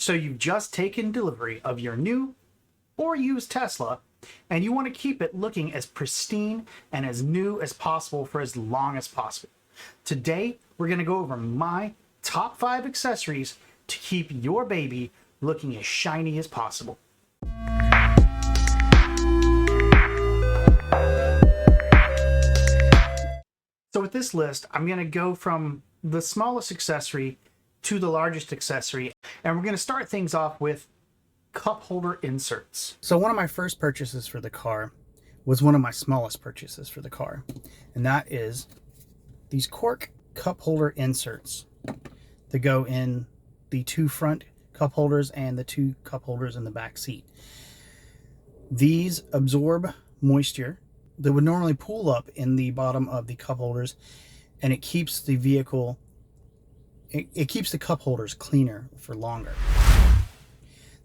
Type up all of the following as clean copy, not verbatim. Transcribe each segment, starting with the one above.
So you've just taken delivery of your new or used Tesla, and you want to keep it looking as pristine and as new as possible for as long as possible. Today, we're going to go over my top 5 accessories to keep your baby looking as shiny as possible. So with this list, I'm going to go from the smallest accessory to the largest accessory, and we're going to start things off with cup holder inserts. So one of my first purchases for the car was one of my smallest purchases for the car, and that is these cork cup holder inserts that go in the 2 front cup holders and the 2 cup holders in the back seat. These absorb moisture that would normally pool up in the bottom of the cup holders, and it keeps the vehicle, it keeps the cup holders cleaner for longer.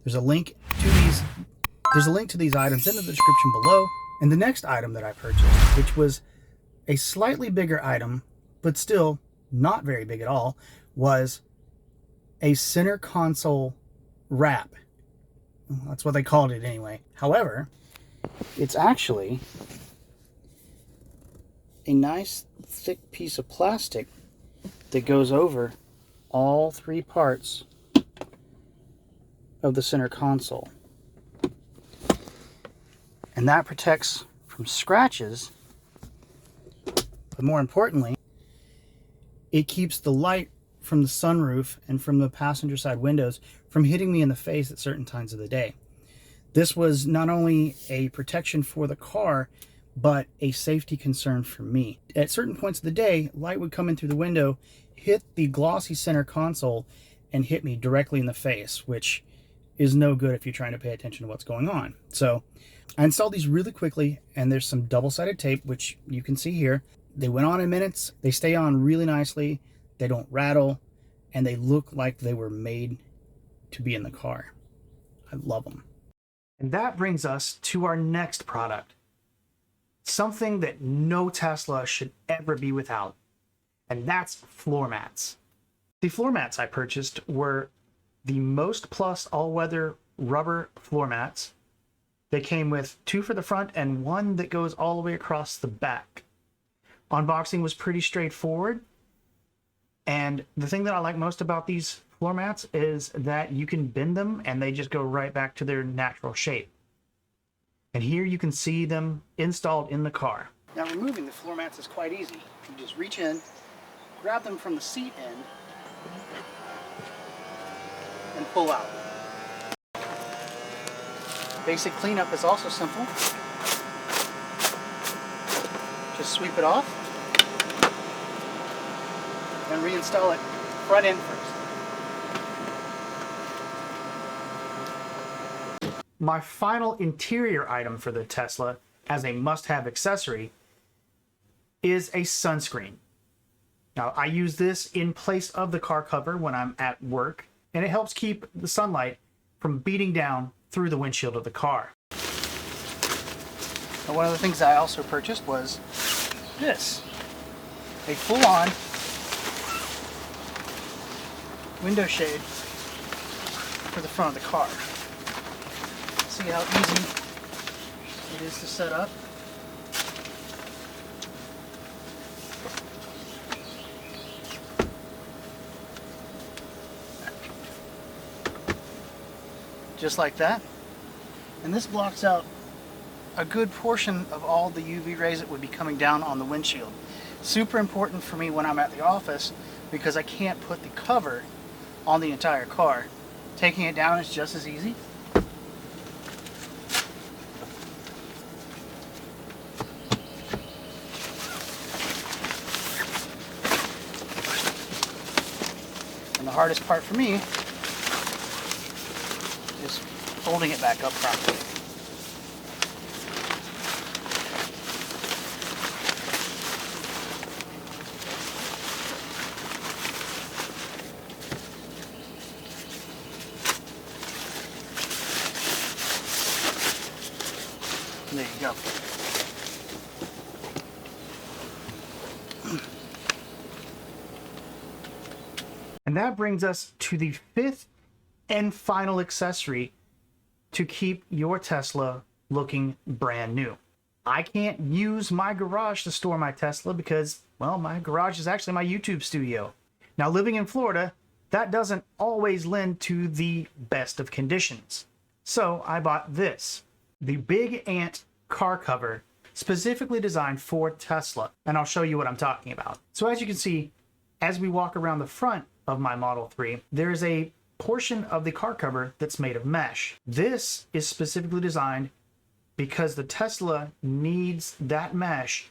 There's a link to these items in the description below. And the next item that I purchased, which was a slightly bigger item, but still not very big at all, was a center console wrap. That's what they called it anyway. However, it's actually a nice thick piece of plastic that goes over all 3 parts of the center console. And that protects from scratches, but more importantly, it keeps the light from the sunroof and from the passenger side windows from hitting me in the face at certain times of the day. This was not only a protection for the car, but a safety concern for me. At certain points of the day, light would come in through the window, hit the glossy center console, and hit me directly in the face, which is no good if you're trying to pay attention to what's going on. So I installed these really quickly, and there's some double-sided tape, which you can see here. They went on in minutes. They stay on really nicely. They don't rattle, and they look like they were made to be in the car. I love them. And that brings us to our next product. Something that no Tesla should ever be without, and that's floor mats. The floor mats I purchased were the Most Plus all-weather rubber floor mats. They came with 2 for the front and 1 that goes all the way across the back. Unboxing was pretty straightforward, and the thing that I like most about these floor mats is that you can bend them and they just go right back to their natural shape. And here you can see them installed in the car. Now removing the floor mats is quite easy. You just reach in, grab them from the seat end, and pull out. Basic cleanup is also simple. Just sweep it off and reinstall it front end first. My final interior item for the Tesla as a must-have accessory is a sunscreen. Now, I use this in place of the car cover when I'm at work, and it helps keep the sunlight from beating down through the windshield of the car. Now, one of the things I also purchased was this, a full-on window shade for the front of the car. See how easy it is to set up. Just like that. And this blocks out a good portion of all the UV rays that would be coming down on the windshield. Super important for me when I'm at the office because I can't put the cover on the entire car. Taking it down is just as easy. And the hardest part for me is folding it back up properly. There you go. And that brings us to the 5th and final accessory to keep your Tesla looking brand new. I can't use my garage to store my Tesla because, well, my garage is actually my YouTube studio. Now, living in Florida, that doesn't always lend to the best of conditions. So I bought this, the Big Ant car cover, specifically designed for Tesla, and I'll show you what I'm talking about. So as you can see, as we walk around the front of my Model 3, there's a portion of the car cover that's made of mesh. This is specifically designed because the Tesla needs that mesh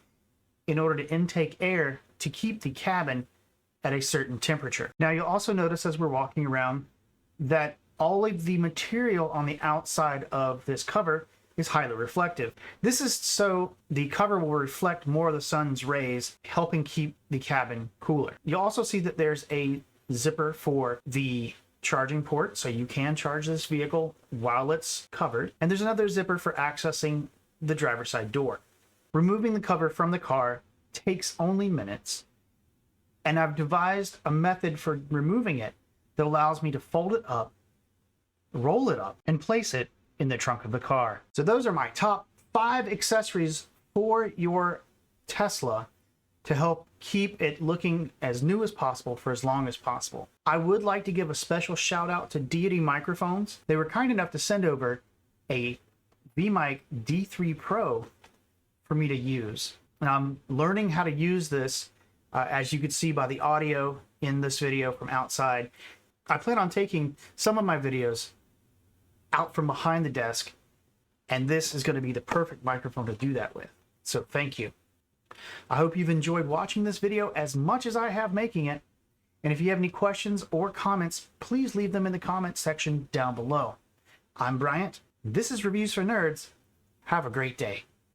in order to intake air to keep the cabin at a certain temperature. Now you'll also notice as we're walking around that all of the material on the outside of this cover is highly reflective. This is so the cover will reflect more of the sun's rays, helping keep the cabin cooler. You'll also see that there's a zipper for the charging port, so you can charge this vehicle while it's covered. And there's another zipper for accessing the driver's side door. Removing the cover from the car takes only minutes, and I've devised a method for removing it that allows me to fold it up, roll it up, and place it in the trunk of the car. So those are my top 5 accessories for your Tesla to help keep it looking as new as possible for as long as possible. I would like to give a special shout out to Deity Microphones. They were kind enough to send over a VMic D3 Pro for me to use. And I'm learning how to use this, as you could see by the audio in this video from outside. I plan on taking some of my videos out from behind the desk, and this is going to be the perfect microphone to do that with. So thank you. I hope you've enjoyed watching this video as much as I have making it. And if you have any questions or comments, please leave them in the comments section down below. I'm Bryant. This is Reviews for Nerds. Have a great day.